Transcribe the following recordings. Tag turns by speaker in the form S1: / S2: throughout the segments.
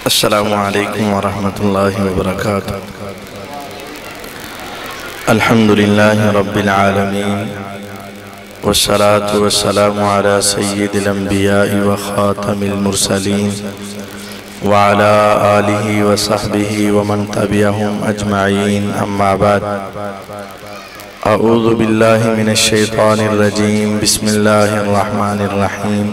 S1: अस्सलामु अलैकुम वरहमतुल्लाहि वबरकातुहू। अल्हम्दुलिल्लाहि रब्बिल आलमीन वस्सलातु वस्सलामु अला सय्यिदिल अंबिया'i व खातमिल मुरसलीन व अला आलिहि व सहबिहि व मन तबिअहुम अजमईन, अम्मा बाद। अऊज़ु बिल्लाहि मिनश शैतानिर रजीम, बिस्मिल्लाहिर रहमानिर रहीम।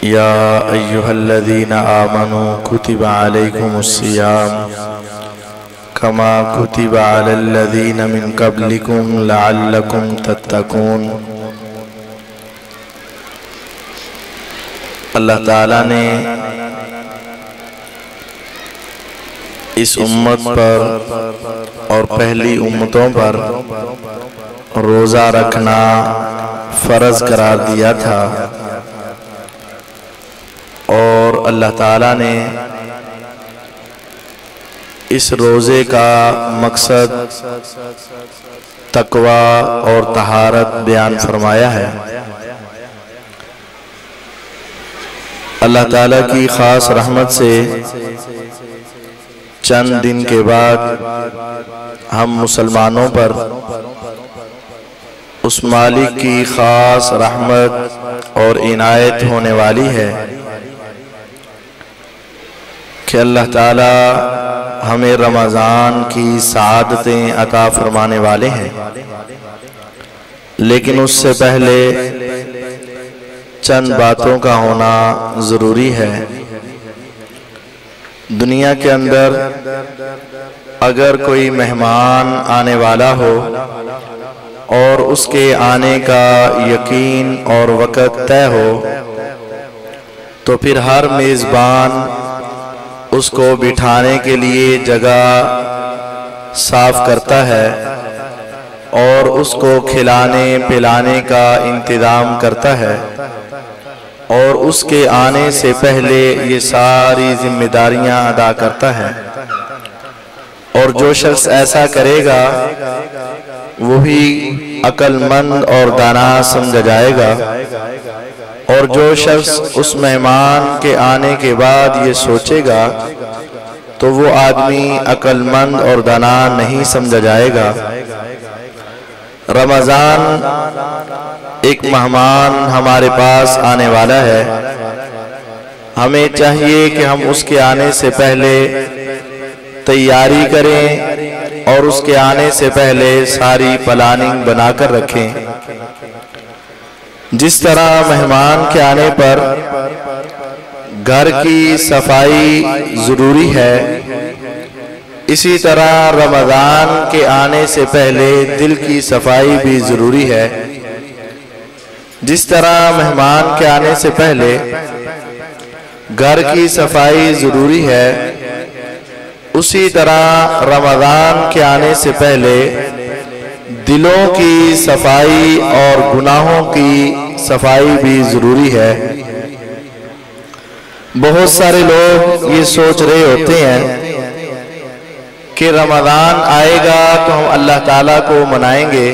S1: या अय्युहल्लज़ीना आमनू कुतिबा अलैकुमुस्सियाम कमा कुतिबा अलल्लज़ीना मिन क़ब्लिकुम लअल्लकुम तत्तकून। अल्लाह ताला ने इस उम्मत पर और पहली उम्मतों पर रोज़ा रखना फ़र्ज़ करार दिया था और अल्लाह ताला ने इस रोज़े का मकसद तकवा और तहारत बयान फरमाया है। अल्लाह ताला की ख़ास रहमत से चंद दिन के बाद हम मुसलमानों पर उस मालिक की ख़ास रहमत और इनायत होने वाली है कि अल्लाह ताला हमें रमज़ान की सआदतें अता फरमाने वाले हैं। लेकिन उससे पहले चंद बातों का होना ज़रूरी है। दुनिया के अंदर अगर कोई मेहमान आने वाला हो और उसके आने का यकीन और वक़्त तय हो तो फिर हर मेज़बान उसको बिठाने के लिए जगह साफ करता है और उसको खिलाने पिलाने का इंतज़ाम करता है और उसके आने से पहले ये सारी जिम्मेदारियां अदा करता है। और जो शख्स ऐसा करेगा वो भी अक्लमंद और दाना समझा जाएगा। और जो शख्स उस मेहमान के आने के बाद ये सोचेगा तो वो आदमी अक्लमंद और दाना नहीं समझा जाएगा। रमज़ान एक मेहमान हमारे पास आने वाला है। हमें चाहिए कि हम उसके आने से पहले तैयारी करें और उसके आने से पहले सारी प्लानिंग बनाकर रखें। जिस तरह मेहमान के आने पर घर की सफाई ज़रूरी है, इसी तरह रमज़ान के आने से पहले दिल की सफाई भी ज़रूरी है। जिस तरह मेहमान के आने से पहले घर की सफाई ज़रूरी है, उसी तरह रमज़ान के आने से पहले दिलों की सफाई और गुनाहों की सफाई भी ज़रूरी है। बहुत सारे लोग ये सोच रहे होते हैं कि रमज़ान आएगा तो हम अल्लाह ताला को मनाएंगे,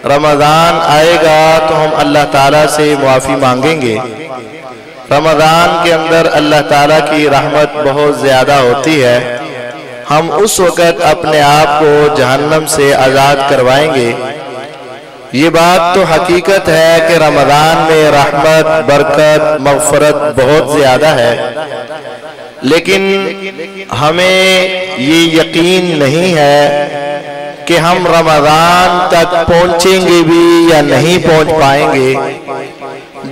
S1: रमज़ान आएगा तो हम अल्लाह ताला से मुआफ़ी मांगेंगे। रमज़ान के अंदर अल्लाह ताला की रहमत बहुत ज़्यादा होती है, हम उस वक़्त अपने आप को जहन्नम से आज़ाद करवाएंगे। ये बात तो हकीकत है कि रमज़ान में रहमत, बरकत, मग़फ़रत बहुत ज़्यादा है, लेकिन हमें ये यकीन नहीं है कि हम रमज़ान तक पहुँचेंगे भी या नहीं पहुँच पाएंगे।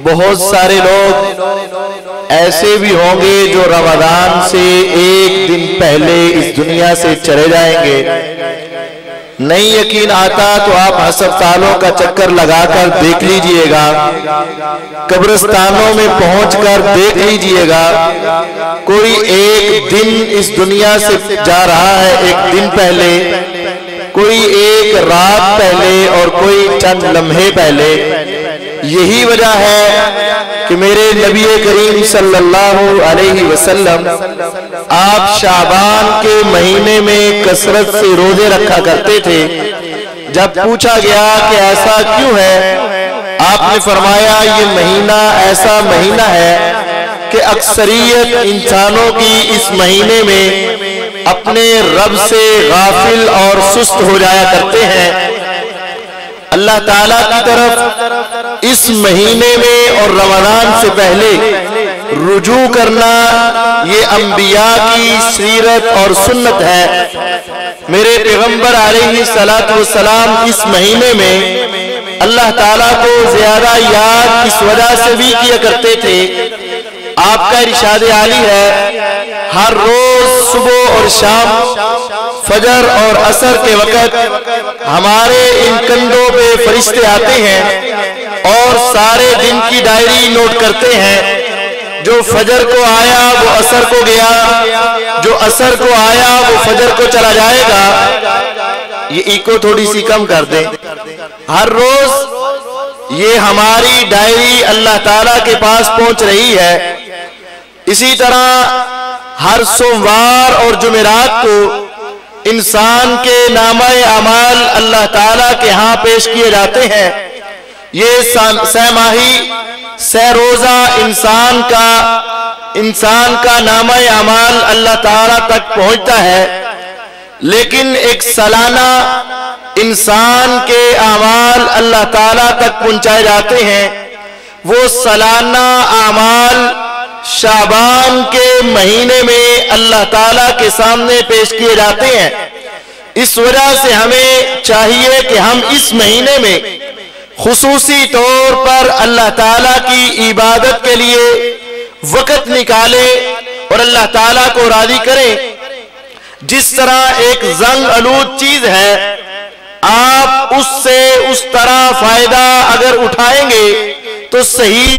S1: बहुत सारे लोग ऐसे भी होंगे जो रमज़ान से एक दिन पहले इस दुनिया से चले जाएंगे। नहीं यकीन आता तो आप अस्पतालों का चक्कर लगाकर देख लीजिएगा, कब्रिस्तानों में पहुंचकर देख लीजिएगा, कोई एक दिन इस दुनिया से जा रहा है एक दिन पहले, कोई एक रात पहले और कोई चंद लम्हे पहले। यही वजह है कि मेरे नबी करीम सल्लल्लाहु अलैहि वसल्लम आप शाबान के महीने में कसरत से रोजे रखा करते थे। जब पूछा गया कि ऐसा क्यों है, आपने फरमाया ये महीना ऐसा महीना है कि अक्सरियत इंसानों की इस महीने में अपने रब से गाफिल और सुस्त हो जाया करते हैं। अल्लाह ताला की तरफ इस महीने में और रमजान से पहले रुजू करना ये अंबिया की सीरत और सुन्नत है। मेरे पैगंबर अलैहिस्सलातु वस्सलाम इस महीने में अल्लाह ताला को ज्यादा याद इस वजह से भी किया करते थे। आपका इरशाद आली है, हर रोज सुबह और शाम फजर और असर के वक़्त हमारे इन कंधों पे फरिश्ते आते हैं और सारे दिन की डायरी नोट करते हैं। जो फजर को आया वो असर को गया, जो असर को आया वो फजर को चला जाएगा। ये इको थोड़ी सी कम कर दें। हर रोज ये हमारी डायरी अल्लाह ताला के पास पहुंच रही है। इसी तरह हर सोमवार और जुमेरात को इंसान के नामाए अमाल अल्लाह ताला के यहाँ पेश किए जाते हैं। ये सहमाही सहरोजा इंसान का नामाए अमाल अल्लाह ताला तक पहुंचता है। लेकिन एक सालाना इंसान के अमाल अल्लाह ताला तक पहुंचाए जाते हैं। वो सालाना अमाल शाबान के महीने में अल्लाह ताला के सामने पेश किए जाते हैं। इस वजह से हमें चाहिए कि हम इस महीने में खुसूसी तौर पर अल्लाह ताला की इबादत के लिए वक़्त निकालें और अल्लाह ताला को राज़ी करें। जिस तरह एक जंग आलूद चीज है, आप उससे उस तरह फायदा अगर उठाएंगे तो सही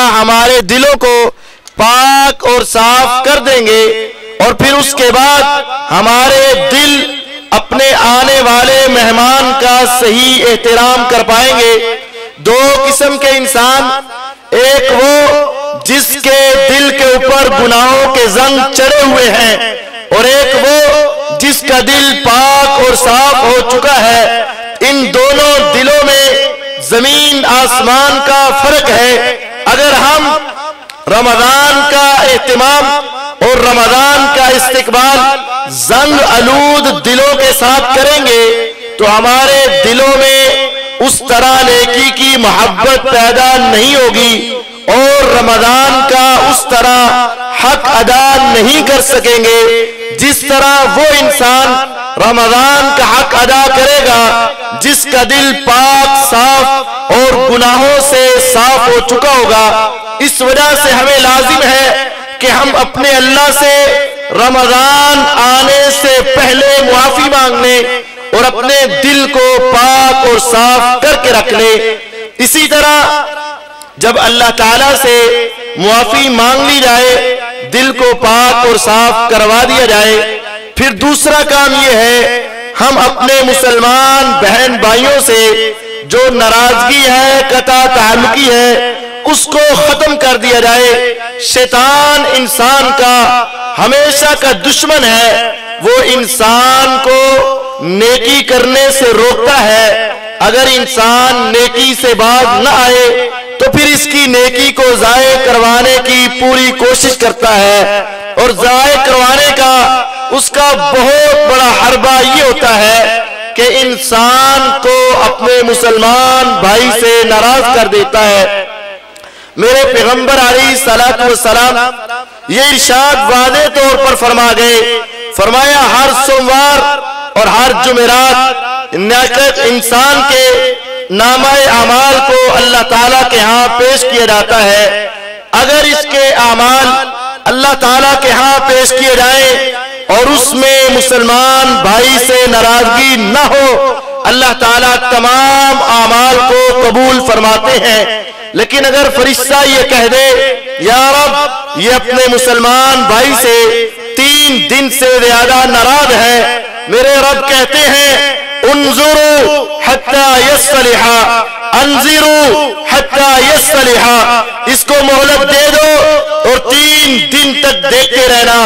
S1: हमारे दिलों को पाक और साफ कर देंगे और फिर उसके बाद हमारे दिल अपने आने वाले मेहमान का सही एहतराम कर पाएंगे। दो किस्म के इंसान, एक वो जिसके दिल के ऊपर गुनाहों के जंग चढ़े हुए हैं और एक वो जिसका दिल पाक और साफ हो चुका है। इन दोनों दिलों में जमीन आसमान का फर्क है। अगर हम रमजान का एहतिमाम और रमजान का इस्तिकबाल जंग आलूद दिलों के साथ करेंगे तो हमारे दिलों में उस तरह नेकी की मोहब्बत पैदा नहीं होगी और रमजान का उस तरह हक अदा नहीं कर सकेंगे जिस तरह वो इंसान रमजान का हक अदा करेगा जिसका दिल पाक साफ और गुनाहों से साफ हो चुका होगा। इस वजह से हमें लाजिम है कि हम अपने अल्लाह से रमजान आने से पहले मुआफी मांग लें और अपने दिल को पाक और साफ करके रख लें। इसी तरह जब अल्लाह ताला से मुआफी मांग ली जाए, दिल को पाक और साफ करवा दिया जाए, फिर दूसरा काम यह है हम अपने मुसलमान बहन भाइयों से जो नाराजगी है, कता ताल्लुकी है, उसको खत्म कर दिया जाए। शैतान इंसान का हमेशा का दुश्मन है। वो इंसान को नेकी करने से रोकता है। अगर इंसान नेकी से बाज न आए तो फिर इसकी नेकी को जाये करवाने की पूरी कोशिश करता है और जाये करवाने का उसका बहुत बड़ा हरबा ये होता है कि इंसान को अपने मुसलमान भाई से नाराज कर देता है। मेरे पैगंबर अलैहिस्सलातु वस्सलाम ये इरशाद वाज़े तौर पर फरमा गए, फरमाया हर सोमवार और हर जुमेरात इंसान के नामाए अमाल को अल्लाह ताला के यहाँ पेश किया जाता है। अगर इसके अमाल अल्लाह ताला के यहाँ पेश किए जाए और उसमें मुसलमान भाई से नाराजगी न हो, अल्लाह ताला तमाम अमाल को कबूल फरमाते हैं। लेकिन अगर फरिश्ता ये कह दे या रब, ये अपने मुसलमान भाई से 3 दिन से ज्यादा नाराज है। मेरे रब कहते हैं उन्जुरू हत्ता यस्लिहा, अंजिरू हत्ता यस्लिहा, इसको मोहलत दे दो और 3 दिन तक देखते रहना।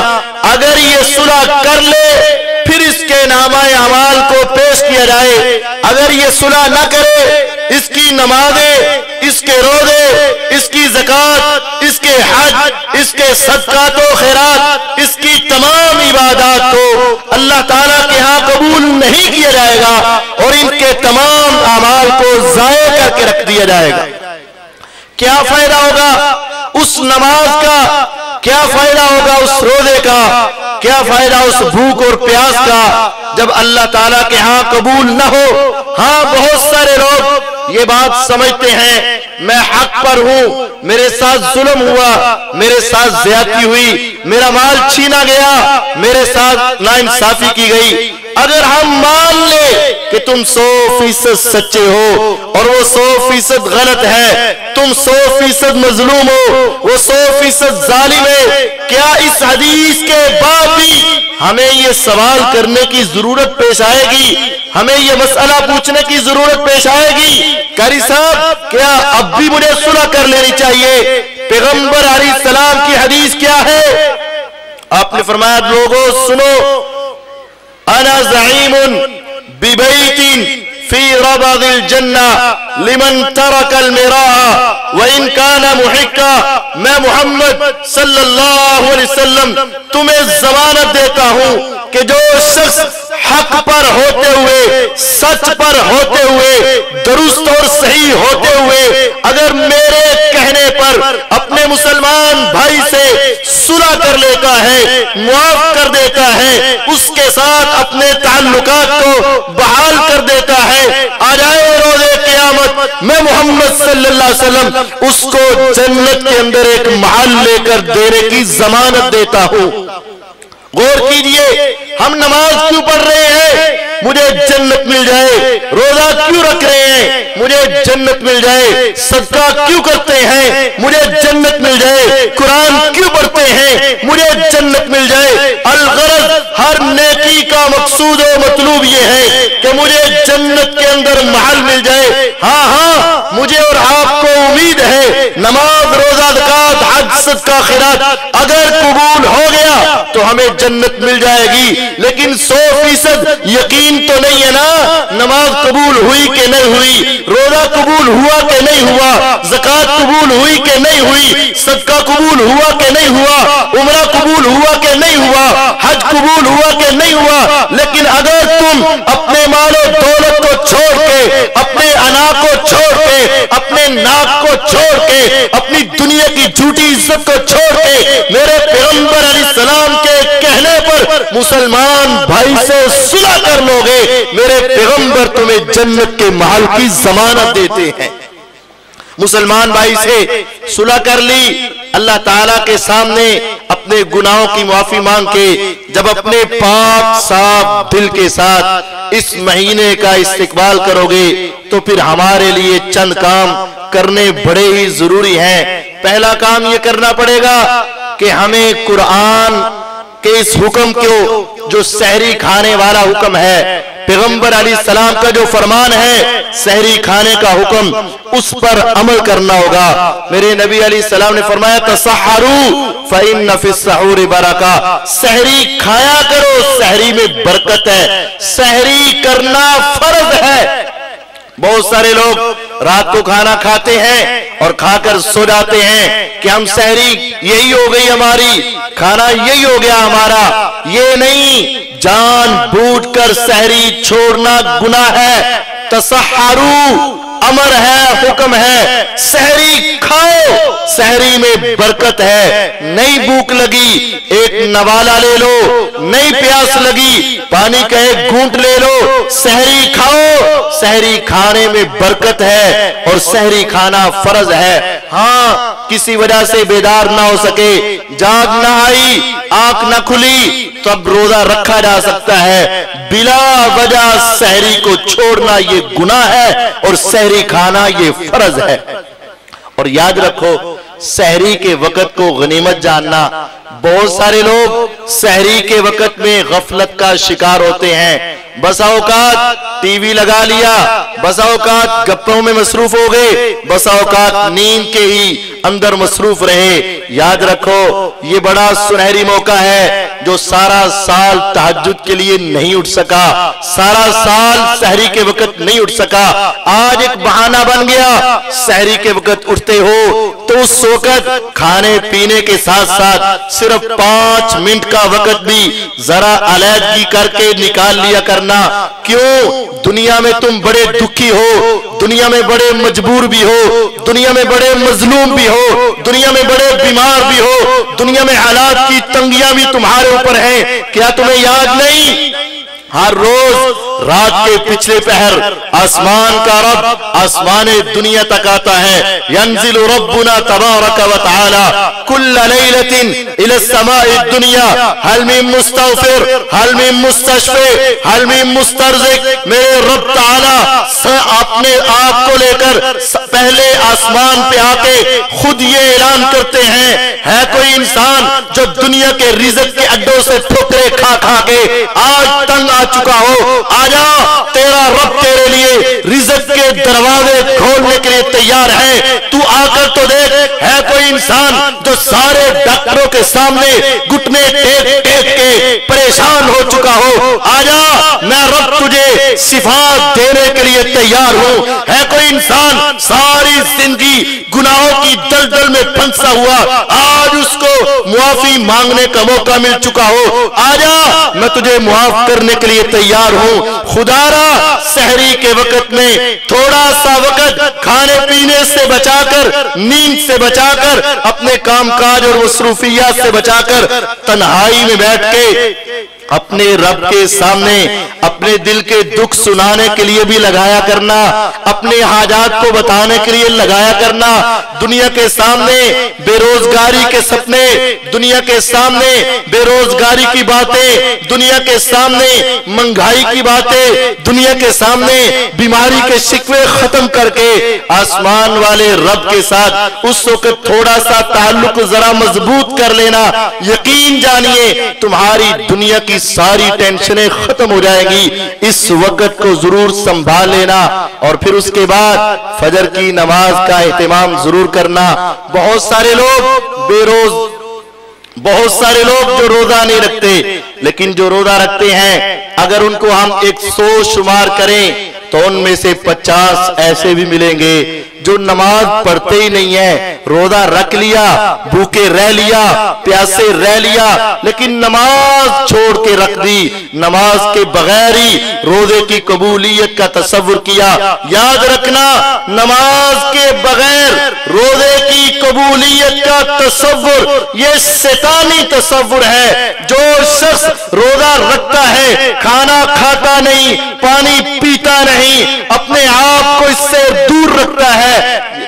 S1: अगर ये सुलह कर ले फिर इसके नामाए अमाल को पेश किया जाए। अगर ये सुलह न करे, इसकी नमाजें, इसके रोजे, इसकी ज़कात, इसके हज, इसके सदकात व खैरात, इसकी तमाम इबादत को अल्लाह ताला के यहाँ कबूल नहीं किया जाएगा और इनके तमाम अमाल को ज़ाये करके रख दिया जाएगा। क्या फायदा होगा उस नमाज का, क्या फायदा होगा उस रोजे का, क्या फायदा उस भूख और प्यास का जब अल्लाह ताला के यहाँ कबूल न हो। हाँ, बहुत सारे लोग ये बात समझते हैं मैं हक पर हूँ, मेरे साथ जुल्म हुआ, मेरे साथ ज्यादती हुई, मेरा माल छीना गया, मेरे साथ नाइंसाफी की गई। अगर हम मान ले कि तुम 100% सच्चे हो और वो 100% गलत है, तुम 100% मजलूम हो, वो 100% जालिम है, क्या इस हदीस के बाद भी हमें ये सवाल करने की जरूरत पेश आएगी, हमें ये मसला पूछने की जरूरत पेश आएगी, कारी साहब क्या अब भी मुझे सुलह कर लेनी चाहिए? पैगंबर अलैहिस्सलाम की हदीस क्या है? आपने फरमाया लोगों सुनो, अना ज़ईमुन बिबैतिन फी रबदिल जन्ना लिमन तरकल मिराह व इन काना मुहिक्का। मैं मोहम्मद सल्लल्लाहु अलैहि वसल्लम तुम्हें जमानत देता हूं कि जो शख्स हक पर होते हुए, सच पर होते हुए, दुरुस्त और सही होते हुए अगर मेरे कहने पर अपने मुसलमान भाई से सुलह कर लेता है, मुआफ कर देता है, उसके साथ अपने ताल्लुकात को बहाल कर देता है, आ जाए रोज़े क़यामत मैं मोहम्मद सल्लल्लाहु अलैहि वसल्लम उसको जन्नत के अंदर एक महल लेकर देने की जमानत देता हूं। गौर कीजिए, हम नमाज क्यों पढ़ रहे हैं? मुझे जन्नत मिल जाए। रोजा क्यों रख रहे हैं? मुझे जन्नत मिल जाए। सदका क्यों करते हैं? मुझे जन्नत मिल जाए। कुरान क्यों पढ़ते हैं? मुझे जन्नत मिल जाए। अलगरज हर नेकी का मकसूद और मतलूब ये है कि मुझे जन्नत के अंदर महल मिल जाए। हाँ हाँ, मुझे और आपको उम्मीद है नमाज, रोजा, ज़कात, हज, सदका, खैरात अगर कबूल हो गया तो हमें जन्नत मिल जाएगी। लेकिन 100% यकीन तो नहीं है ना, नमाज कबूल हुई कि नहीं हुई, रोजा कबूल हुआ कि नहीं हुआ, ज़कात कबूल हुई कि नहीं हुई, सदका कबूल हुआ कि नहीं हुआ, उम्रा कबूल हुआ कि नहीं हुआ, हज कबूल हुआ कि नहीं हुआ। लेकिन अगर तुम अपने मालो दौलत को छोड़ के, अपने अना को छोड़ के, अपने नाक को छोड़ के, अपनी दुनिया की झूठी इज्जत को छोड़ के मेरे पैगंबर अलैहिस्सलाम के कहने पर मुसलमान भाई से सुलह कर लोगे, मेरे पैगंबर तुम्हें जन्नत के महल की जमानत देते हैं। मुसलमान भाई से सुलह कर ली, अल्लाह ताला के सामने अपने गुनाहों की माफी मांग के जब अपने पाक साफ दिल के साथ इस महीने का इस्तिकबाल करोगे तो फिर हमारे लिए चंद काम करने बड़े ही जरूरी हैं। पहला काम ये करना पड़ेगा कि हमें कुरान के इस हुक्म को, जो सहरी खाने वाला हुक्म है, पैगंबर अलैहिस्सलाम का जो फरमान है सहरी खाने का हुक्म, उस पर अमल करना होगा। मेरे नबी अलैहिस्सलाम ने फरमाया तसहरू फ़इन्न फ़िस्सहूरि बरका, सहरी खाया करो, सहरी में बरकत है, सहरी करना फर्ज है। बहुत सारे लोग रात को खाना खाते हैं और खाकर सो जाते हैं कि हम सहरी यही हो गई हमारी, खाना यही हो गया हमारा। ये नहीं, जानबूझकर सहरी छोड़ना गुनाह है। तसहरू अमर है, हुक्म है, सहरी खाओ, सहरी में बरकत है। नहीं भूख लगी एक नवाला ले लो, नहीं प्यास लगी पानी का एक घूंट ले लो, सहरी खाओ, सहरी खाने में बरकत है और सहरी खाना फर्ज है। हाँ, किसी वजह से बेदार ना हो सके, जाग ना आई, आंख ना खुली, तब रोजा रखा जा सकता है। बिला वजह सहरी को छोड़ना ये गुनाह है और सहरी खाना ये फर्ज है। और याद रखो, सहरी के वक़्त को गनीमत जानना। बहुत सारे लोग सहरी के वक़्त में गफलत का शिकार होते हैं। बसा औकात टीवी लगा लिया, बसा औकात गप्पों में मसरूफ हो गए, बसा औकात नींद के ही अंदर मसरूफ रहे। याद रखो ये बड़ा सुनहरी मौका है। जो सारा साल तहज्जुद के लिए नहीं उठ सका, सारा साल सहरी के वक़्त नहीं उठ सका, आज एक बहाना बन गया, सहरी के वक़्त उठते हो तो उस वक़्त खाने पीने के साथ साथ सिर्फ 5 मिनट का वक़्त भी जरा अलैदगी करके निकाल लिया करना। क्यों? दुनिया में तुम बड़े दुखी हो, दुनिया में बड़े मजबूर भी हो, दुनिया में बड़े मजलूम भी हो, दुनिया में बड़े बीमार भी हो, दुनिया में हालात की तंगियां भी तुम्हारे ऊपर हैं। क्या तुम्हें याद नहीं? हर रोज रात के पिछले पहर आसमान का रब आसमाने दुनिया तक आता है। यंजिलु रब्बुना तबारक व तआला कुल्ल लैलतिन इला समाई दुनिया हल मिन मुस्तगफिर हल मिन मुस्तशफी हल मिन मुस्तरज़िक। मेरे रब तआला अपने आप को लेकर पहले आसमान पे आके खुद ये ऐलान करते हैं, है कोई इंसान जो दुनिया के रिज़्क़ के अड्डों से ठोकरे खा खा के आज तंग आ चुका हो? आजा, तेरा रब तेरे लिए रिज़्क़ के दरवाजे खोलने के लिए तैयार है। तू आकर तो देख, है कोई इंसान जो सारे डॉक्टरों के सामने घुटने टेक टेक के परेशान हो चुका हो? आजा, मैं रब तुझे शिफा देने के लिए तैयार हूं। है कोई इंसान सारी जिंदगी गुनाहों की दलदल में फंसा हुआ, आज उसको मुआफी मांगने का मौका मिल चुका हो? आजा, मैं तुझे मुआफ करने के लिए तैयार हूं। खुदारा सहरी के वक़्त में थोड़ा सा वक़्त खाने पीने से बचाकर, नींद से बचाकर, अपने कामकाज और मसरूफियात से बचाकर तन्हाई में बैठ के अपने रब के सामने अपने दिल के दुख सुनाने के लिए भी लगाया करना, अपने हाजात को बताने के लिए लगाया करना। दुनिया के सामने बेरोजगारी के सपने, दुनिया के सामने बेरोजगारी की बातें, दुनिया के सामने महंगाई की बातें, दुनिया के सामने बीमारी के शिकवे खत्म करके आसमान वाले रब के साथ उस वक्त थोड़ा सा ताल्लुक जरा मजबूत कर लेना। यकीन जानिए तुम्हारी दुनिया की सारी टेंशनें खत्म हो जाएंगी। इस वक्त को जरूर संभाल लेना और फिर उसके बाद फजर की नमाज का एहतमाम जरूर करना। बहुत सारे लोग जो रोजा नहीं रखते, लेकिन जो रोजा रखते हैं, अगर उनको हम 100 शुमार करें तो उनमें से 50 ऐसे भी मिलेंगे जो नमाज पढ़ते ही नहीं है। रोजा रख लिया, भूखे रह लिया, प्यासे रह लिया, लेकिन नमाज छोड़ के रख दी। नमाज के बगैर ही रोजे की कबूलियत का तसव्वुर किया। याद रखना, नमाज के बगैर रोजे की कबूलियत का तसव्वुर ये शैतानी तसव्वुर है। जो शख्स रोजा रखता है, खाना खाता नहीं, पानी पीता नहीं, अपने आप को इससे दूर रखता है,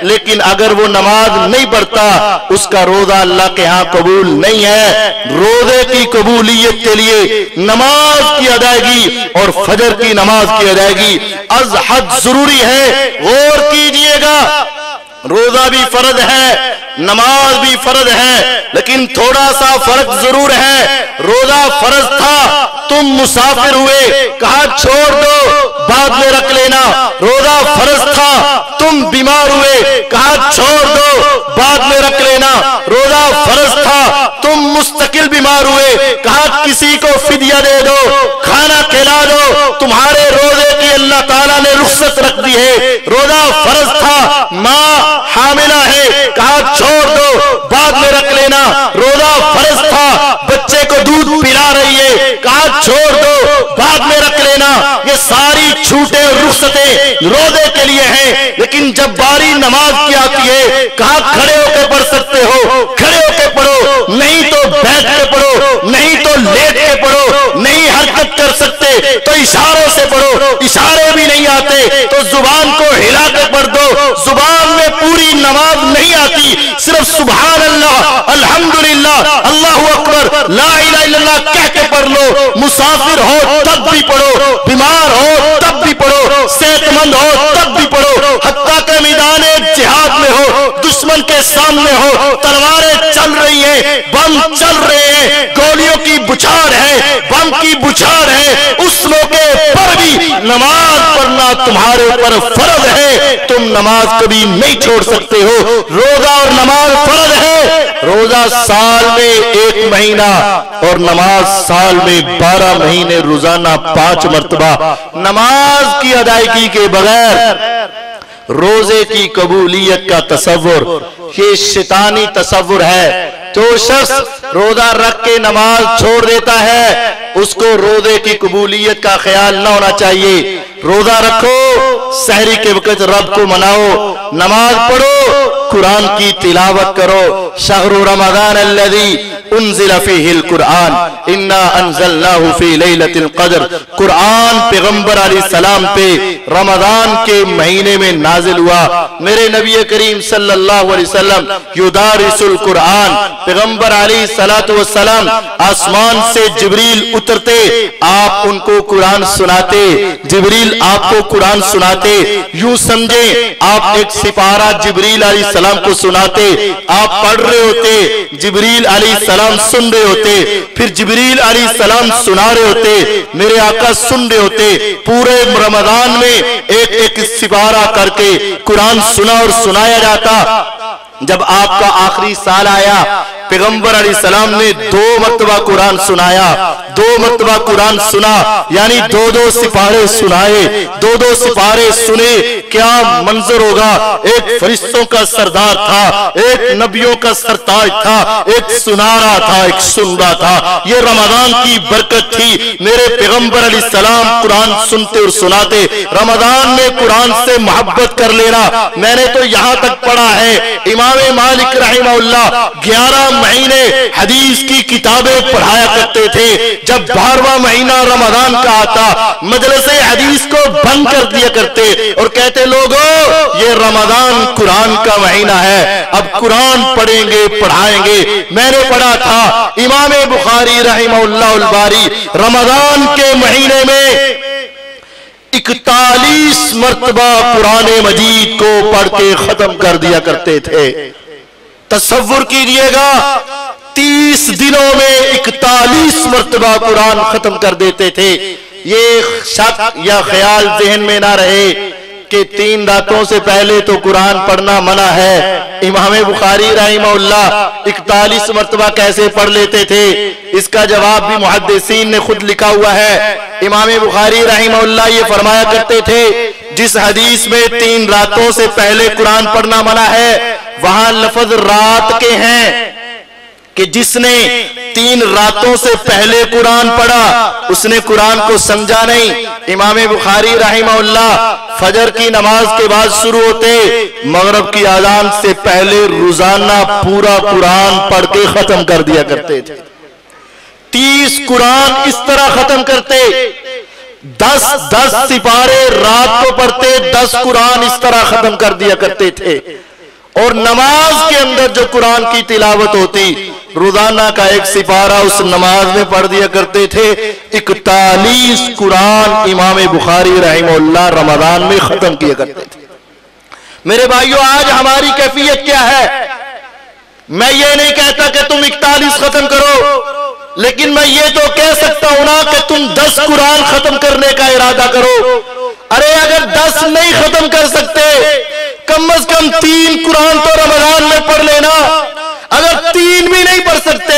S1: लेकिन अगर वो नमाज नहीं पढ़ता, उसका रोजा अल्लाह के यहाँ कबूल नहीं है। रोजे की कबूलियत के लिए नमाज की अदायगी और फजर की नमाज की अदायगी अज हद जरूरी है। गौर कीजिएगा, रोजा भी फर्ज है, नमाज भी फर्ज है, लेकिन थोड़ा सा फर्क जरूर है। रोजा फर्ज था, तुम मुसाफिर हुए, कहा छोड़ दो, बाद में रख लेना। रोजा फर्ज था, तुम बीमार हुए, कहा छोड़ दो, बाद में रख लेना। रोजा फर्ज था, तुम मुस्तकिल बीमार हुए, कहा किसी को फिदिया दे दो, खाना खिला दो। तुम्हारे रोजे की अल्लाह ताला ने रुख्सत रख दी है। रोजा फर्ज था, माँ हामिला है, कहा छोड़ दो, बाद में रख लेना। रोजा फर्ज था, बच्चे को दूध पिला रही है, कहा छोड़ दो, बाद में रख लेना। ये सारी छूटे और रुख्सतें रोजे के लिए हैं, लेकिन जब बारी नमाज की आती है, कहा खड़े होकर पढ़ सकते हो, खड़े होकर पढ़ो, नहीं तो बैठ के पढ़ो, नहीं तो लेट के पढ़ो, नहीं हरकत कर सकते तो इशारों से पढ़ो, इशारे भी नहीं आते तो जुबान को हिला कर पढ़ दो। जुबान में पूरी नमाज नहीं आती, सिर्फ सुभान अल्लाह, अल्हम्दुलिल्लाह, अल्लाहु अकबर, ला इलाहा इल्लल्लाह कह के पढ़ लो। मुसाफिर हो तब भी पढ़ो, बीमार हो तब भी पढ़ो, सेहतमंद हो तब भी पढ़ो, हत्ता के मैदान जिहाद में हो, दुश्मन के सामने सामने हो, तलवारें चल रही हैं, बम चल रहे हैं, गोलियों की बुछार है, बम की बुछार है, उस मौके पर भी नमाज पढ़ना तुम्हारे ऊपर फर्ज है। तुम नमाज कभी नहीं छोड़ सकते हो। रोजा और नमाज फर्ज है। रोजा साल में 1 महीना और नमाज साल में 12 महीने, रोजाना 5 मर्तबा। नमाज की अदायगी के बगैर रोजे की कबूलियत का तसव्वुर ये शैतानी तसव्वुर है। जो शख्स रोजा रख के नमाज छोड़ देता है उसको रोजे की कबूलियत का ख्याल न होना चाहिए। रोजा रखो, सहरी के वक्त रब को मनाओ, नमाज पढ़ो, कुरान की तिलावत करो। शहरु रमजान अल्लज़ी उन्ज़िला फ़ीहिल कुरान इन्ना अंज़लनाहु फ़ी लैलतिल क़द्र। कुरान पैगंबर अलैहिस्सलाम पे रमजान के महीने में नाजिल हुआ। मेरे नबी करीम सल्लल्लाहु अलैहि वसल्लम युदारिसुल कुरान, पैगंबर अलैहिस्सलातु वस्सलाम आसमान से जिब्रील उतरते, आप उनको कुरान सुनाते, जिब्रील आपको कुरान सुनाते। यूं समझे आप एक सिपारा जिब्रील अलैहिस्सलाम को सुनाते, आप पढ़ रहे होते, जिब्रील अलैहिस्सलाम सुन रहे होते, फिर जिब्रील अलैहिस्सलाम सुना रहे होते, मेरे आका सुन रहे होते। पूरे रमजान में एक एक सिपारा करके कुरान सुना और सुनाया जाता। जब आपका आखिरी साल आया, पैगंबर अलैहिस्सलाम ने 2 मरतबा कुरान सुनाया, 2 मरतबा कुरान सुना, यानी 2-2 सिपारे सुनाए, 2-2 सिपारे सुने। क्या मंजर होगा। एक फरिश्तों का सरदार था, एक नबियों का सरताज था, एक सुना रहा था, एक सुन रहा था। ये रमजान की बरकत थी। मेरे पैगंबर अलैहिस्सलाम कुरान सुनते और सुनाते। रमजान में कुरान से मोहब्बत कर लेना। मैंने तो यहाँ तक पढ़ा है, इमाम मालिक रहमहुल्लाह 11 महीने हदीस की किताबें पढ़ाया करते थे। जब 12वां महीना रमजान का आता, मजलिसे हदीस को बंद कर दिया करते और कहते लोगों ये रमजान कुरान का महीना है, अब कुरान पढ़ेंगे, पढ़ाएंगे। मैंने पढ़ा था इमाम बुखारी रहमहुल्लाह अल बारी रमजान के महीने में 41 मरतबा कुरान मजीद को पढ़ के खत्म कर दिया करते थे। तसव्वुर कीजिएगा, 30 दिनों में 41 मरतबा कुरान खत्म कर देते थे। ये शक या ख्याल जहन में ना रहे कि 3 रातों से पहले तो कुरान पढ़ना मना है। इमाम बुखारी रहमहुल्लाह 41 मरतबा कैसे पढ़ लेते थे, इसका जवाब भी मुहद्दिसीन ने खुद लिखा हुआ है। इमाम बुखारी रहमहुल्लाह ये फरमाया करते थे, जिस हदीस में 3 रातों से पहले कुरान पढ़ना मना है, वहां लफ्ज रात के हैं कि जिसने 3 रातों से पहले कुरान पढ़ा उसने कुरान को समझा नहीं। इमाम बुखारी रहमहुल्लाह फजर की नमाज के बाद शुरू होते, मगरिब की अजान से पहले रोजाना पूरा कुरान पढ़ के खत्म कर दिया करते थे। 30 कुरान इस तरह खत्म करते। 10-10 सिपारे रात को पढ़ते, 10 कुरान इस तरह खत्म कर दिया करते थे। और नमाज के अंदर जो कुरान की तिलावत होती, रोजाना का एक सिपारा उस नमाज में पढ़ दिया करते थे। 41 कुरान इमाम बुखारी रहमहुल्लाह रमजान में खत्म किया करते थे। मेरे भाइयों, आज हमारी कैफियत क्या है? मैं ये नहीं कहता कि तुम 41 खत्म करो, लेकिन मैं ये तो कह सकता हूं ना कि तुम 10 कुरान खत्म करने का इरादा करो। अरे अगर 10 नहीं खत्म कर सकते, कम से कम 3 कुरान तो रमजान में पढ़ लेना। अगर 3 भी नहीं पढ़ सकते,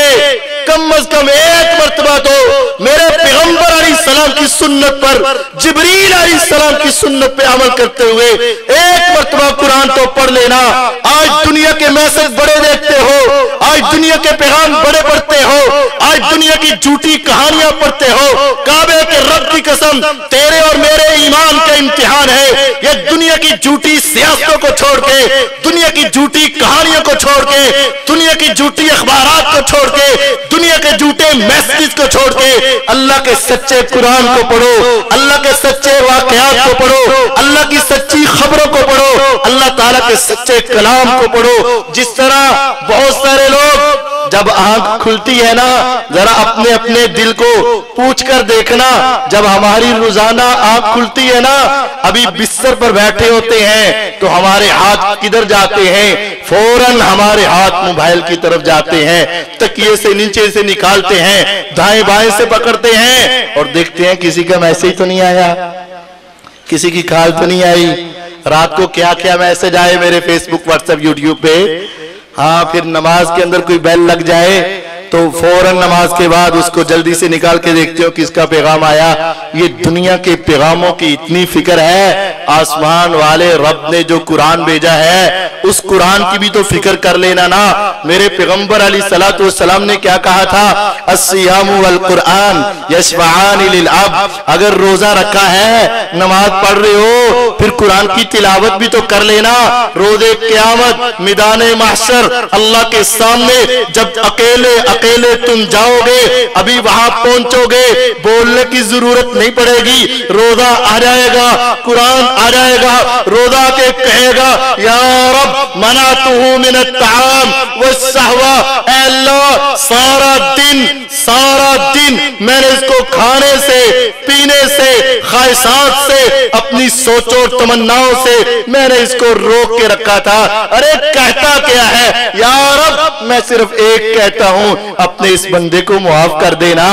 S1: कम से कम 1 मरतबा तो मेरे पैगंबर अलैहिस्सलाम की सुन्नत पर, जिब्रील अलैहिस्सलाम की सुन्नत पे अमल करते हुए 1 मरतबा कुरान तो पढ़ लेना। आज दुनिया के मैसेज बड़े देखते हो, आज दुनिया के पैगाम बड़े पढ़ते हो, आज दुनिया की झूठी कहानियां पढ़ते हो। काबे के रब की कसम, तेरे और मेरे ईमान का इम्तिहान है। ये दुनिया की झूठी सियासतों को छोड़ के, दुनिया की झूठी कहानियों को छोड़ के, दुनिया की झूठी अखबारात को छोड़ के, दुनिया के झूठे मैसेज को छोड़ के अल्लाह के सच्चे कुरान को पढ़ो, अल्लाह के सच्चे वाकयात को पढ़ो, अल्लाह की सच्ची खबरों को पढ़ो, अल्लाह ताला के सच्चे कलाम को पढ़ो। जिस तरह बहुत सारे लोग जब आंख खुलती है ना, जरा अपने अपने दिल को पूछ कर देखना, जब हमारी रोजाना आंख खुलती है ना, अभी बिस्तर पर बैठे होते हैं तो हमारे हाथ किधर जाते हैं? फौरन हमारे हाथ मोबाइल की तरफ जाते हैं, तकिए से नीचे से निकालते हैं, दाएं बाएं से पकड़ते हैं और देखते हैं किसी का मैसेज तो नहीं आया, किसी की कॉल तो नहीं आई, रात को क्या क्या मैसेज आए मेरे फेसबुक व्हाट्सएप यूट्यूब पे। हाँ, फिर नमाज के अंदर कोई बेल लग जाए तो फौरन नमाज के बाद उसको जल्दी से निकाल के देखते हो किसका पैगाम आया। ये दुनिया के पैगामों की इतनी फिक्र है, आसमान वाले रब ने जो कुरान भेजा है उस कुरान की भी तो फिक्र कर लेना ना। मेरे पैगंबर अलैहिस्सलातु वस्सलाम ने क्या कहा था? अस्सियामु वल कुरान यशफाआनी लिल अब्द। अगर रोजा रखा है, नमाज पढ़ रहे हो, फिर कुरान की तिलावत भी तो कर लेना। रोजे क़यामत मैदाने महशर अल्लाह के सामने जब अकेले अकेले तुम जाओगे, अभी वहां पहुंचोगे, बोलने की जरूरत नहीं पड़ेगी, रोजा आ जाएगा, कुरान आ जाएगा, रोजा के कहेगा या रब मनातुहु मिन अत्ताम वस्सहवा। अल्लाह सारा दिन मैंने इसको खाने से, पीने से, ख्वाहिशात से, अपनी सोचों और तमन्नाओं से मैंने इसको रोक के रखा था। अरे कहता क्या है? या रब मैं सिर्फ एक कहता हूं, अपने इस बंदे को मुआफ कर देना।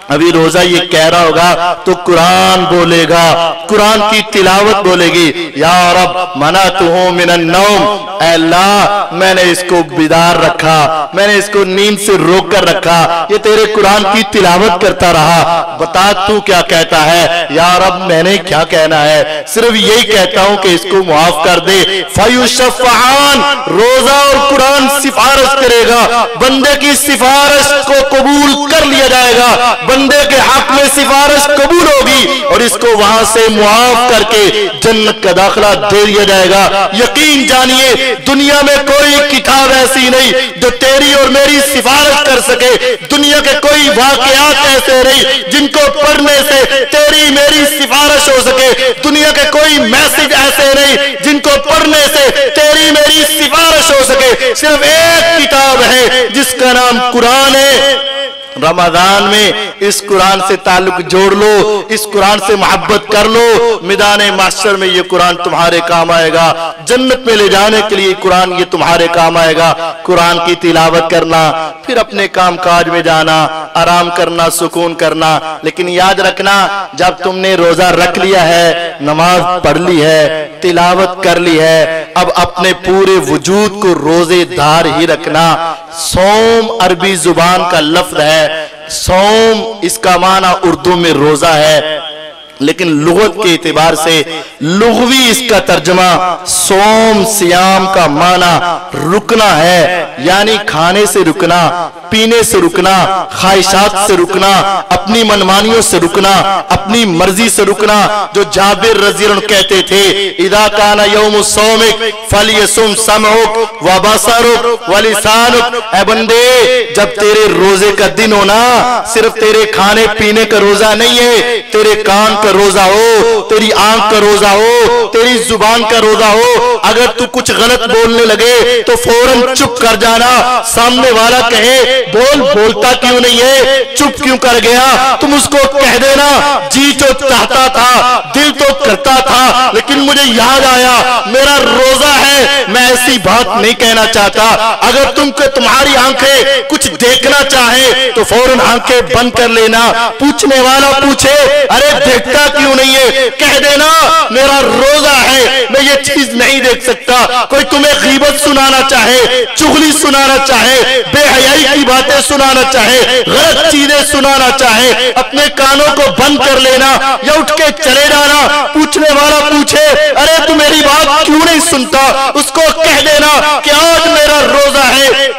S1: अभी रोजा ये कह रहा होगा तो कुरान बोलेगा, कुरान की तिलावत बोलेगी, या रब मनातुहु मिनन नौम। अल्लाह मैंने इसको बिदार रखा, मैंने इसको नींद से रोक कर रखा, ये तेरे कुरान की तिलावत करता रहा, बता तू क्या कहता है? या रब मैंने क्या कहना है? सिर्फ यही कहता हूं कि इसको मुआफ कर दे। फयुशफ़आन, रोजा और कुरान सिफारिश करेगा, बंदे की सिफारिश को कबूल कर लिया जाएगा, बंदे के हक में सिफारिश कबूल होगी और इसको वहां से मुआफ करके जन्नत का दाखिला दे दिया जाएगा। यकीन जानिए दुनिया में कोई किताब ऐसी नहीं जो तेरी और मेरी सिफारिश कर सके। दुनिया के कोई वाकयात ऐसे नहीं जिनको पढ़ने से तेरी मेरी सिफारिश हो सके। दुनिया के कोई मैसेज ऐसे नहीं जिनको पढ़ने से तेरी मेरी सिफारिश हो सके। सिर्फ एक किताब है जिसका नाम कुरान है। रमजान में इस कुरान से ताल्लुक जोड़ लो, इस कुरान से मोहब्बत कर लो, मैदाने महशर में ये कुरान तुम्हारे काम आएगा, जन्नत में ले जाने के लिए कुरान ये तुम्हारे काम आएगा। कुरान की तिलावत करना, फिर अपने काम काज में जाना, आराम करना, सुकून करना। लेकिन याद रखना, जब तुमने रोजा रख लिया है, नमाज पढ़ ली है, तिलावत कर ली है, अब अपने पूरे वजूद को रोजेदार ही रखना। सौम अरबी जुबान का लफ्ज है, सौम इसका माना उर्दू में रोजा है, लेकिन लुगत के एतबार से लुगवी इसका तर्जमा सोम सियाम का माना रुकना है, यानी खाने से रुकना, पीने से रुकना, ख्वाहिशात से रुकना, अपनी मनमानियों से रुकना, अपनी मर्जी से रुकना। जो जाबिर रज़ी अल्लाह कहते थे, इदा काना यौम सौमिक फलियसुम समउक व बसरुक व लिसानुक। ऐ बंदे, जब तेरे रोजे का दिन हो ना, सिर्फ तेरे खाने पीने का रोजा नहीं है, तेरे कान का रोजा हो, तेरी आंख का रोजा हो, तेरी जुबान का रोजा हो। अगर तू कुछ गलत बोलने लगे तो फौरन चुप कर जाना। सामने वाला कहे बोलता क्यों नहीं है, चुप क्यों कर गया, तुम उसको कह देना, जी तो चाहता था, दिल तो करता था, लेकिन मुझे याद आया मेरा रोजा है, मैं ऐसी बात नहीं कहना चाहता। अगर तुम्हारी आंखें कुछ देखना चाहे तो फौरन आंखें बंद कर लेना। पूछने वाला पूछे अरे देखता क्यों नहीं है, कह देना मेरा रोजा है, मैं ये चीज नहीं देख सकता। कोई तुम्हें गीबत सुनाना चाहे, चुगली सुनाना चाहे, बेहयाई की बातें सुनाना चाहे, गलत चीजें सुनाना चाहे, अपने कानों को बंद कर लेना या उठ के चले जाना। पूछने वाला पूछे अरे तू मेरी बात क्यों नहीं सुनता, उसको कह देना कि आज मेरा रोजा है।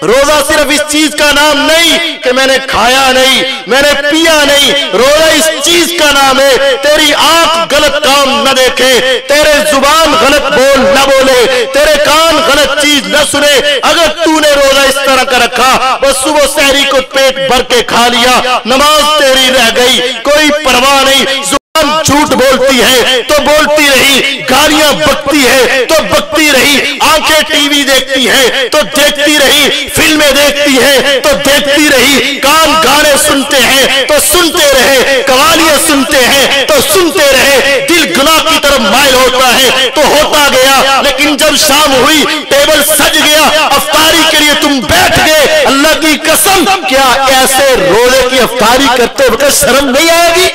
S1: रोजा सिर्फ इस चीज का नाम नहीं कि मैंने खाया नहीं, मैंने पिया नहीं, रोजा इस चीज का नाम है तेरी आंख गलत काम न देखे, तेरे जुबान गलत बोल न बोले, तेरे कान गलत चीज न सुने। अगर तूने रोजा इस तरह का रखा, बस सुबह सहरी को पेट भर के खा लिया, नमाज तेरी रह गई, कोई परवाह नहीं। झूठ बोलती है तो बोलती रही, गालियां बकती है तो बकती रही, आंखें टीवी देखती है तो देखती रही, फिल्में देखती है तो देखती रही, कान गाने सुनते हैं तो सुनते रहे, कवालियां सुनते हैं तो सुनते रहे, दिल गुनाह की तरफ माइल होता है तो होता गया। लेकिन जब शाम हुई, टेबल सज गया, अफ्तारी के लिए तुम बैठ गए, अल्लाह की कसम, क्या ऐसे रोजे की अफ्तारी करते वक्त शर्म नहीं आएगी?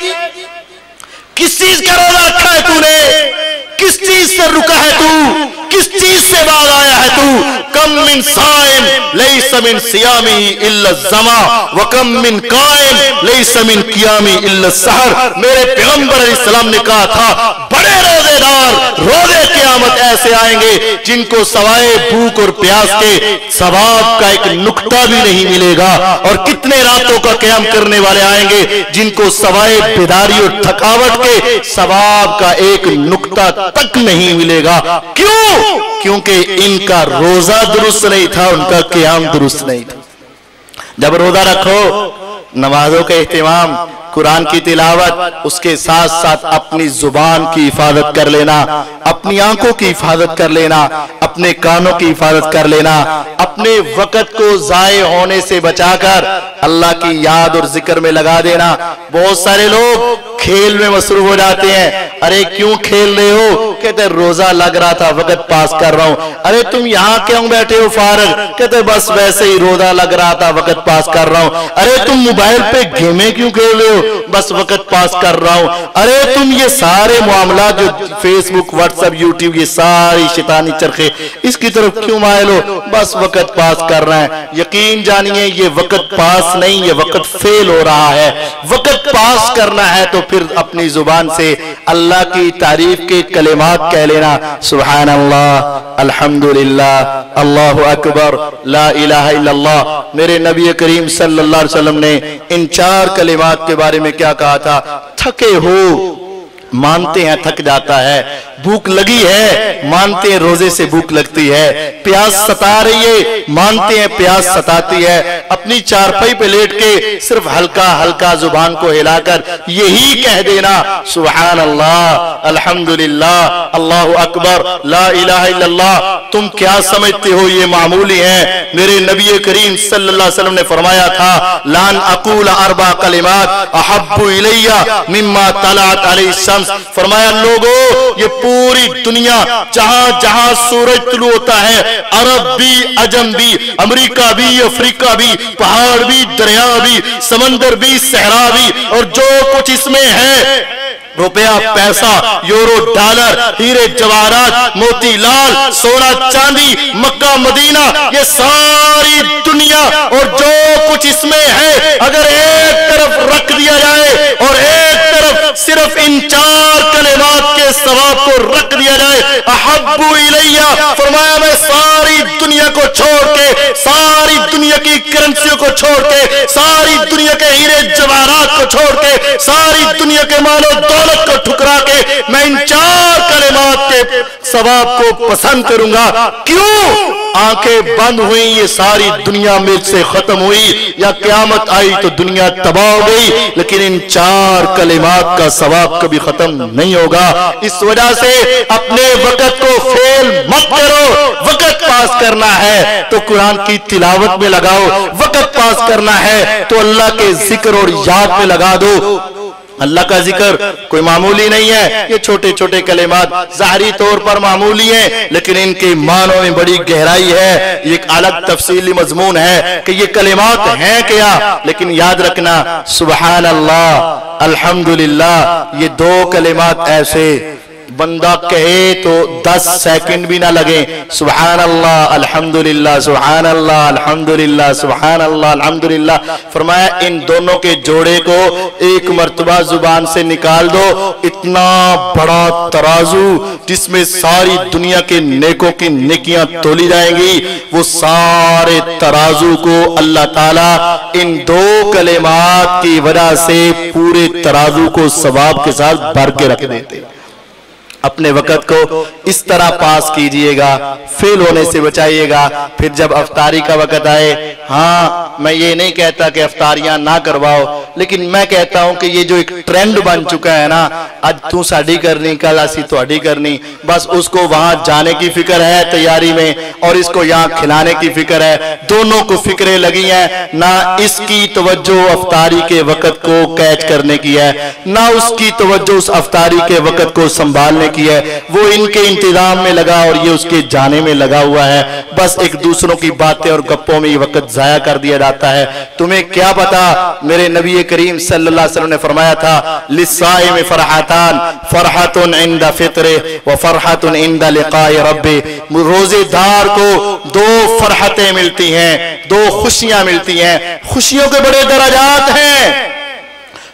S1: किस चीज का रोजा रखा है तूने? किस चीज से रुका है तू? किस चीज से बाद आया है तू? कम मिन साइम लैसा मिन सियामी इल्ला ज़मा व कम मिन काइम लैसा मिन क़ियामी इल्ला सहर। मेरे पैगंबर अलैहिस्सलाम ने कहा था, बड़े रोजेदार रोजे क़यामत ऐसे आएंगे जिनको सवाए भूख और प्यास के सवाब का एक नुक्ता भी नहीं मिलेगा। और कितने रातों का क़याम करने वाले आएंगे जिनको सवाए बेदारी और थकावट के सवाब का एक नुक्ता तक नहीं मिलेगा। क्यों? क्योंकि इनका रोजा दुरुस्त नहीं था, उनका क़याम दुरुस्त नहीं था। जब रोजा रखो, नमाजों का एहतिमाम, कुरान की तिलावत, उसके साथ साथ अपनी जुबान की हिफाजत कर लेना, अपनी आंखों की हिफाजत कर लेना, अपने कानों की हिफाजत कर लेना, अपने वक़्त को ज़ाये होने से बचाकर अल्लाह की याद और जिक्र में लगा देना। बहुत सारे लोग खेल में मसरूफ हो जाते हैं। अरे क्यों खेल रहे हो? कहते रोजा लग रहा था, वक़्त पास कर रहा हूं। अरे तुम यहाँ क्यों बैठे हो फारग? कहते बस वैसे ही रोजा लग रहा था, वक़्त पास कर रहा हूं। अरे तुम मोबाइल पे गेमें क्यों खेल रहे हो? बस वक़्त पास कर रहा हूं। अरे तुम ये सारे मामला जो फेसबुक, व्हाट्सएप, यूट्यूब, ये सारी शैतानी चरखे, इसकी तरफ क्यों माइल हो? बस वक़्त पास कर रहे हैं। यकीन जानिए, ये वक़्त पास नहीं, ये वक़्त फेल हो रहा है। वक़्त पास करना है तो फिर अपनी जुबान से अल्लाह की तारीफ के कलिमात कह लेना, सुभान अल्लाह, अल्हम्दुलिल्लाह, अल्लाहु अकबर, ला इलाहा इल्लल्लाह। मेरे नबी करीम सल्लल्लाहु अलैहि वसल्लम ने इन 4 कलिमात के बारे में क्या कहा था? थके हो, मानते हैं थक जाता है, भूख लगी है, मानते हैं रोजे से भूख लगती है, प्यास सता रही है, मानते हैं प्यास सताती है। अपनी चारपाई पे लेट के सिर्फ हल्का हल्का जुबान को हिलाकर यही कह देना, सुभान अल्लाह, अल्हम्दुलिल्लाह, अल्लाहु अकबर, ला इलाहा इल्लल्लाह। तुम क्या समझते हो ये मामूली है? मेरे नबी करीम सल्लल्लाहु अलैहि वसल्लम ने फरमाया था, लान अकूल अरबा कलिमात अहब्बु इलैया मिम्मा तलअत अलैहि शम्स। फरमाया, लोगों, ये पूरी दुनिया जहां जहां सूरज तुलू होता है, अरब भी, अजम भी, अमेरिका भी, अफ्रीका भी, पहाड़ भी, दरिया भी, समंदर भी, सहरा भी, और जो कुछ इसमें है, रुपया, पैसा, यूरो, डॉलर, हीरे जवाहरात, मोती लाल, सोना चांदी, मक्का मदीना, ये सारी दुनिया और जो कुछ इसमें है, अगर एक तरफ रख दिया जाए और एक तरफ सिर्फ इन 4 कलिमात के सवाब को रख दिया जाए, अहब्बु इलैया, फरमाया मैं सारी दुनिया को छोड़ के, सारी दुनिया की करेंसियों को छोड़ के, सारी दुनिया के हीरे जवाहरात को छोड़ के, सारी दुनिया के मानो दौलत को ठुकरा के मैं इन 4 कलिमात के सवाब को पसंद करूंगा। क्यों? आंखें बंद हुई, ये सारी दुनिया में से खत्म हुई, या क़यामत आई तो दुनिया तबाह हो गई, लेकिन इन 4 कलिमात का सवाब कभी खत्म नहीं होगा। इस वजह से अपने वक़्त को फेल मत करो। वक़्त पास करना है तो कुरान की तिलावत में लगाओ, वक़्त पास करना है तो अल्लाह के जिक्र और याद में लगा दो। अल्लाह का जिक्र कोई मामूली नहीं है। ये छोटे छोटे कलिमात ज़ाहिरी तौर पर मामूली हैं, लेकिन इनके मानों में बड़ी गहराई है। ये एक अलग तफसीली मजमून है कि ये कलिमात हैं क्या। लेकिन याद रखना, सुभान अल्लाह, अल्हम्दुलिल्लाह, ये 2 कलिमात ऐसे बंदा कहे तो 10 सेकंड भी ना लगे। सुभान अल्लाह, अल्हम्दुलिल्लाह, सुभान अल्लाह, अल्हम्दुलिल्लाह, सुभान अल्लाह, अल्हम्दुलिल्लाह। फरमाया इन दोनों के जोड़े को एक मर्तबा जुबान से निकाल दो, इतना बड़ा तराजू जिसमें सारी दुनिया के नेकों की नेकियां तोली जाएंगी, वो सारे तराजू को अल्लाह ताला इन 2 कलिमात की वजह से पूरे तराजू को सवाब के साथ भर के रख देते। अपने वक़्त को इस तरह पास कीजिएगा, फेल होने से बचाइएगा। फिर जब अफ्तारी का वक़्त आए, हाँ मैं ये नहीं कहता कि अफ्तारियां ना करवाओ, लेकिन मैं कहता हूं कि ये जो एक ट्रेंड बन चुका है ना, आज तू साड़ी करनी, कल असी तुहाडी करनी, बस उसको वहां जाने की फिक्र है तैयारी में, और इसको यहाँ खिलाने की फिक्र है। दोनों को फिक्रें लगी हैं, ना इसकी तवज्जो अफ्तारी के वक्त को कैच करने की है, ना उसकी तवज्जो उस अफ्तारी के वक्त को संभालने की है। वो इनके इंतजाम में लगा और ये उसके जाने में लगा हुआ है। बस एक दूसरों की बातें और गप्पों में ये वक्त जाया कर दिया जाता है। तुम्हें क्या पता, मेरे नबी करीम सल्लल्लाहु अलैहि वसल्लम ने फरमाया था, लिस्साइम फरहतान, फरहतुन इंदा फित्रे व फरहतुन इंदा लिकाए रब्बे। रोजेदार को दो फरहतें मिलती हैं, दो खुशियां मिलती हैं। खुशियों के बड़े दर्जात हैं।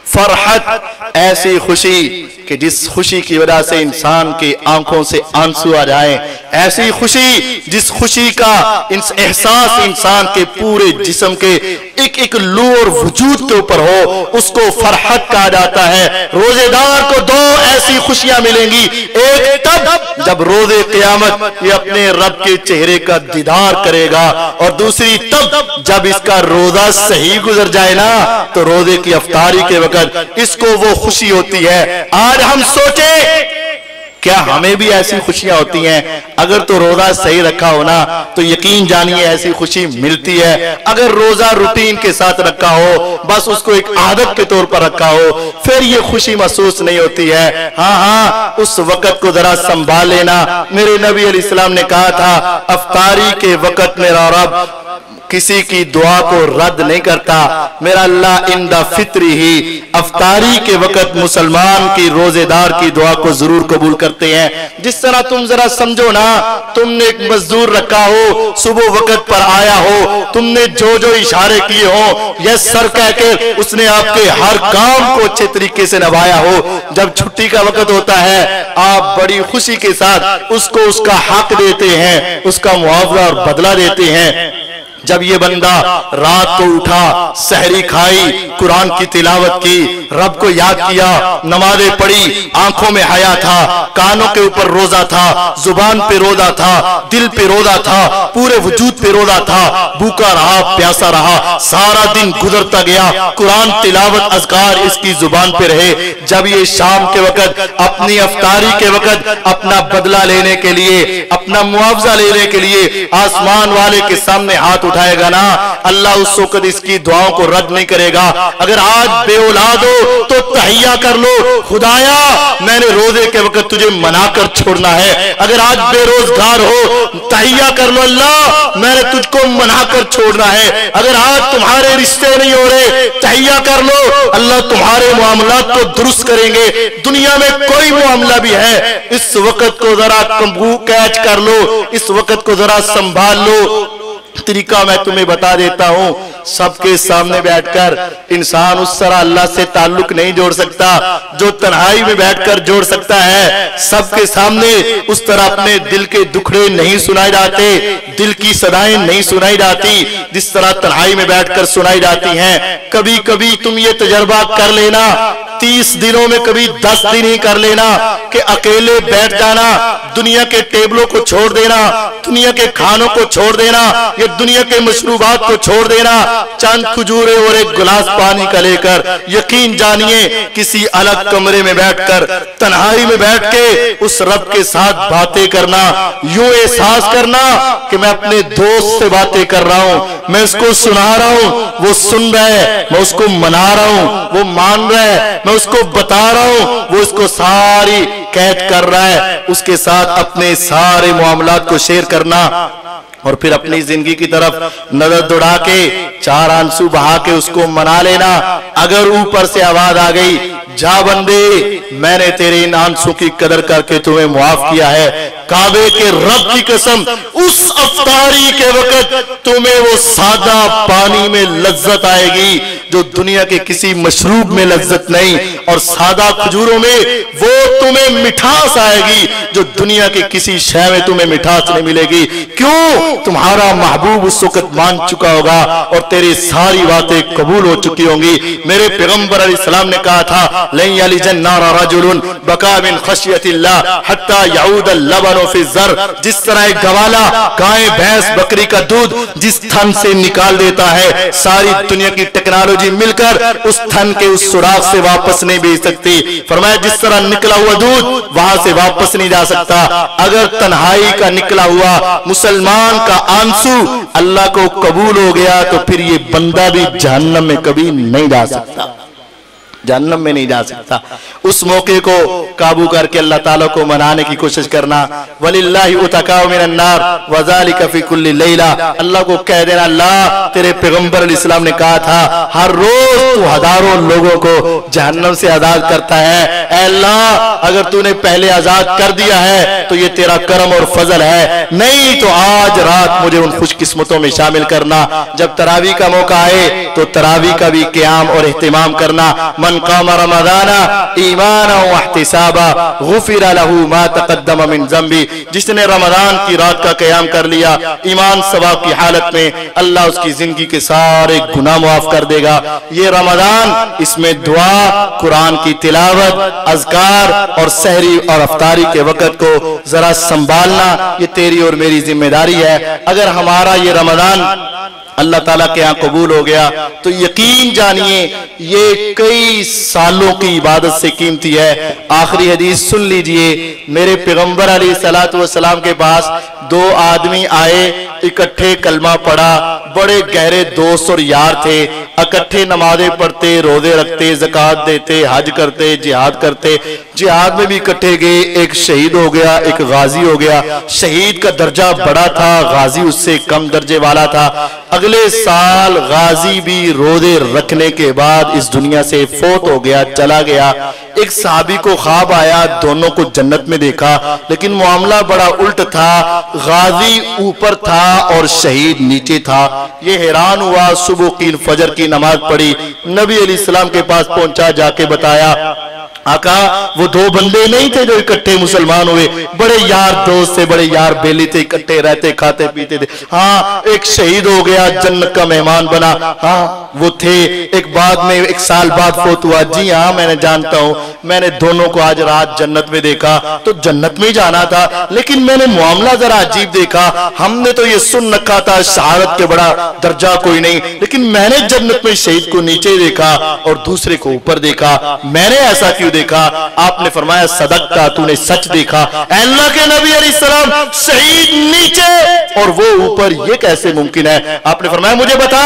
S1: फरहत ऐसी खुशी कि जिस खुशी की वजह से इंसान की आंखों से आंसू आ जाए, ऐसी खुशी जिस खुशी का एहसास इंसान के पूरे जिस्म के एक एक लू और वजूद के ऊपर हो, उसको फरहत कहा जाता है। रोजेदार को दो ऐसी खुशियां मिलेंगी, एक तब जब रोजे क़यामत ये अपने रब के चेहरे का दीदार करेगा, और दूसरी तब जब इसका रोजा सही गुजर जाए ना, तो रोजे की अफ्तारी के वक्त इसको वो खुशी होती है। आज हम सोचे क्या हमें भी ऐसी खुशियां होती हैं? अगर तो रोजा सही रखा हो ना, तो यकीन जानिए ऐसी खुशी मिलती है। अगर रोजा रूटीन के साथ रखा हो, बस उसको एक आदत के तौर पर रखा हो, फिर ये खुशी महसूस नहीं होती है। हाँ, उस वक्त को जरा संभाल लेना। मेरे नबी अलैहिस्सलाम ने कहा था, अफ्तारी के वक्त मेरा रब किसी की दुआ को रद्द नहीं करता। मेरा अल्लाह इंदा फित्री ही, अफ्तारी के वक्त मुसलमान की, रोजेदार की दुआ को जरूर कबूल करते हैं। जिस तरह तुम जरा समझो ना, तुमने एक मजदूर रखा हो, सुबह वक्त पर आया हो, तुमने जो जो इशारे किए हो, यस सर कहकर उसने आपके हर काम को अच्छे तरीके से निभाया हो, जब छुट्टी का वक्त होता है आप बड़ी खुशी के साथ उसको उसका हक देते हैं, उसका मुआवजा और बदला देते हैं। जब ये बंदा रात को उठा, सहरी खाई, कुरान की तिलावत की, रब को याद किया, नमाजें पढ़ी, आंखों में हया था, कानों के ऊपर रोजा था, जुबान पे रोजा था, दिल पे रोजा था, पूरे वजूद पे रोजा था, भूखा रहा, प्यासा रहा, सारा दिन गुजरता गया, कुरान तिलावत अज़कार इसकी जुबान पे रहे। जब ये शाम के वक्त, अपनी अफ्तारी के वक्त अपना बदला लेने के लिए, अपना मुआवजा लेने के लिए आसमान वाले के सामने हाथ उठाएगा ना, अल्लाह उस वक्त इसकी दुआओं को रद्द नहीं करेगा। अगर आज बेऔलाद हो तो तहिया कर लो, खुदाया मैंने रोजे के वक्त तुझे मनाकर छोड़ना है। अगर आज बेरोजगार हो, तहिया कर लो, अल्लाह मैंने तुझको मनाकर छोड़ना है। अगर आज तुम्हारे रिश्ते नहीं हो रहे, तहिया कर लो, अल्लाह तुम्हारे मामलात को दुरुस्त करेंगे। दुनिया में कोई मामला भी है, इस वक्त को जरा कैच कर लो, इस वक्त को जरा संभाल लो। तरीका मैं तुम्हें बता देता हूं। सबके सामने बैठकर इंसान उस तरह अल्लाह से ताल्लुक नहीं जोड़ सकता जो तन्हाई में बैठकर जोड़ सकता है। सबके सामने उस तरह अपने दिल के दुखड़े नहीं सुनाए जाते, दिल की सदाएं नहीं सुनाई जाती जिस तरह तन्हाई में बैठकर सुनाई जाती हैं। कभी कभी तुम ये तजर्बा कर लेना, 30 दिनों में कभी 10 दिन ही कर लेना कि अकेले बैठ जाना, दुनिया के टेबलों को छोड़ देना, दुनिया के खानों को छोड़ देना, ये दुनिया के मशरूबात को छोड़ देना, चंद खजूरे और एक गिलास पानी का लेकर यकीन जानिए किसी अलग कमरे में बैठकर तन्हाई में बैठ के उस रब के साथ बातें करना, यूं एहसास करना कि मैं अपने दोस्त से बातें कर रहा हूं, मैं उसको सुना रहा हूं, वो सुन रहा है, मैं उसको मना रहा हूं, वो मान रहा है, मैं उसको बता रहा हूं, वो उसको सारी कैद कर रहा है। उसके साथ अपने सारे मामलात को शेयर करना और फिर अपनी जिंदगी की तरफ नजर दौड़ा के 4 आंसू बहा के उसको मना लेना। अगर ऊपर से आवाज आ गई, जा बंदे मैंने तेरे इन आंसू की कदर करके तुम्हें मुआफ किया है, काबे के रब की कसम उस अफ्तारी के वक्त तुम्हें वो सादा पानी में लज्जत आएगी जो दुनिया के किसी मशरूब में लज्जत नहीं, और सादा खजूरों में वो तुम्हें मिठास आएगी जो दुनिया के किसी शय में तुम्हें मिठास नहीं मिलेगी। क्यों? तुम्हारा महबूब उस वक्त मान चुका होगा और तेरी सारी बातें कबूल हो चुकी होंगी। मेरे पैगंबर अलैहिस्सलाम ने कहा था, लन यलिजन नारा रजुलुन बका मिन खशियतिल्लाह हत्ता यऊद लबन यगमनु फी ज़र, जिस तरह एक गवाला गाय भैंस बकरी का दूध जिस थन से निकाल देता है, सारी दुनिया की टेक्नोलॉजी मिलकर उस थन के उस सुराख से वापस नहीं भेज सकती। फरमाया जिस तरह निकला हुआ दूध वहां से वापस नहीं जा सकता, अगर तन्हाई का निकला हुआ मुसलमान का आंसू अल्लाह को कबूल हो गया तो फिर ये बंदा भी जहन्नम में कभी नहीं जा सकता, जहन्नम में नहीं जा सकता। उस मौके को काबू करके अल्लाह ताला को मनाने की कोशिश करना। वलिल्लाहि उतकाउ मिनन नार व ज़ालिका फी कुल्ली लैला, अल्लाह को कह देना अल्लाह तेरे पैगंबर अलैहिस्सलाम ने कहा था हर रोज तू हजारों लोगों को जहन्नम से आजाद करता है। ऐ अल्लाह अगर तूने पहले आजाद कर दिया है तो ये तेरा करम और फजल है, नहीं तो आज रात मुझे उन खुशकिस्मतों में शामिल करना। जब तरावी का मौका आए तो तरावी का भी क़याम और एहतिमाम करना। मन क़ाम रमज़ाना ईमाना व इहतिसाबा गुफ़िरा लहू मा तक़द्दम मिन ज़ंबी, जिसने रमज़ान की रात का क़याम कर लिया ईमान सवाब की हालत में, अल्लाह उसकी जिंदगी के सारे गुनाह माफ कर देगा। ये रमज़ान, इसमें दुआ, कुरान की तिलावत, अज़कार और सहरी और अफ्तारी के वक़्त को जरा संभालना ये तेरी और मेरी जिम्मेदारी है। अगर हमारा ये रमज़ान अल्लाह ताला के यहाँ कबूल हो गया तो यकीन जानिए ये कई सालों की इबादत से कीमती है। आखिरी हदीस सुन लीजिए, मेरे पैगंबर अलैहिस्सलातु वस्सलाम के पास दो आदमी आए, इकट्ठे कलमा पढ़ा, बड़े गहरे दोस्त और यार थे, इकट्ठे नमाजें पढ़ते, रोजे रखते, ज़कात देते, हज करते, जिहाद करते। जिहाद में भी इकट्ठे गए, एक शहीद हो गया, एक गाजी हो गया। शहीद का दर्जा बड़ा था, गाजी उससे कम दर्जे वाला था। अगले साल गाजी भी रोजे रखने के बाद इस दुनिया से फोत हो गया, चला गया। एक सहाबी को ख्वाब आया, दोनों को जन्नत में देखा, लेकिन मामला बड़ा उल्ट था, गाजी ऊपर था और शहीद नीचे था। ये हैरान हुआ, सुबह की फजर की नमाज पढ़ी, नबी अलैहिस्सलाम के पास पहुंचा, जाके बताया आका वो दो बंदे नहीं थे जो इकट्ठे मुसलमान हुए, बड़े यार दोस्त थे, बड़े यार बेली थे, इकट्ठे रहते, खाते पीते थे। हाँ एक शहीद हो गया, जन्नत का मेहमान बना, हाँ वो थे, एक बाद में एक साल बाद फोत हुआ। जी हाँ मैंने जानता हूँ, मैंने दोनों को आज रात जन्नत में देखा, तो जन्नत में जाना था, लेकिन मैंने मामला जरा अजीब देखा। हमने तो ये सुन रखा था शहादत के बड़ा दर्जा कोई नहीं, लेकिन मैंने जन्नत में शहीद को नीचे देखा और दूसरे को ऊपर देखा। मैंने ऐसा क्यों देखा? आपने फरमाया सदकता, तूने सच देखा। अल्लाह के नबी अलैहिस्सलाम शहीद नीचे और वो ऊपर, ये कैसे मुमकिन है? आपने फरमाया मुझे बता।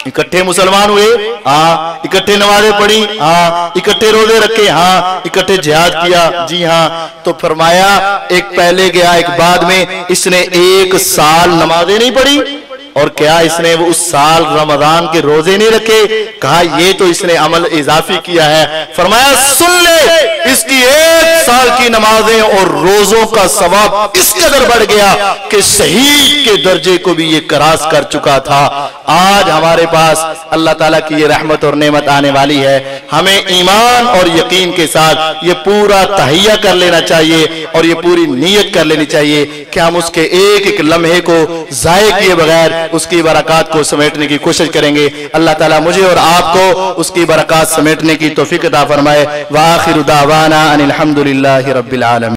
S1: इकट्ठे मुसलमान हुए, हाँ। इकट्ठे नमाजें पढ़ी, हाँ। इकट्ठे रोजे रखे, हाँ। इकट्ठे जिहाद किया, जी हाँ। तो फरमाया एक पहले गया एक बाद में, इसने एक साल नमाजें नहीं पढ़ी और क्या इसने वो उस साल रमजान के रोजे नहीं रखे? कहा ये तो इसने अमल इजाफी किया है। फरमाया सुन ले, इसकी एक साल की नमाजें और रोजों का सवाब इस कदर बढ़ गया कि शहीद के दर्जे को भी ये करास कर चुका था। आज हमारे पास अल्लाह ताला की ये रहमत और नेमत आने वाली है, हमें ईमान और यकीन के साथ ये पूरा तहैया कर लेना चाहिए और ये पूरी नीयत कर लेनी चाहिए कि हम उसके एक एक लम्हे को जाये किए बगैर उसकी बरकत को समेटने की कोशिश करेंगे। अल्लाह ताला मुझे और आपको उसकी बरकत समेटने की तौफीक अता फरमाए। व आखिरु दावाना अनिल हम्दुलिल्लाहि रब्बिल आलमीन।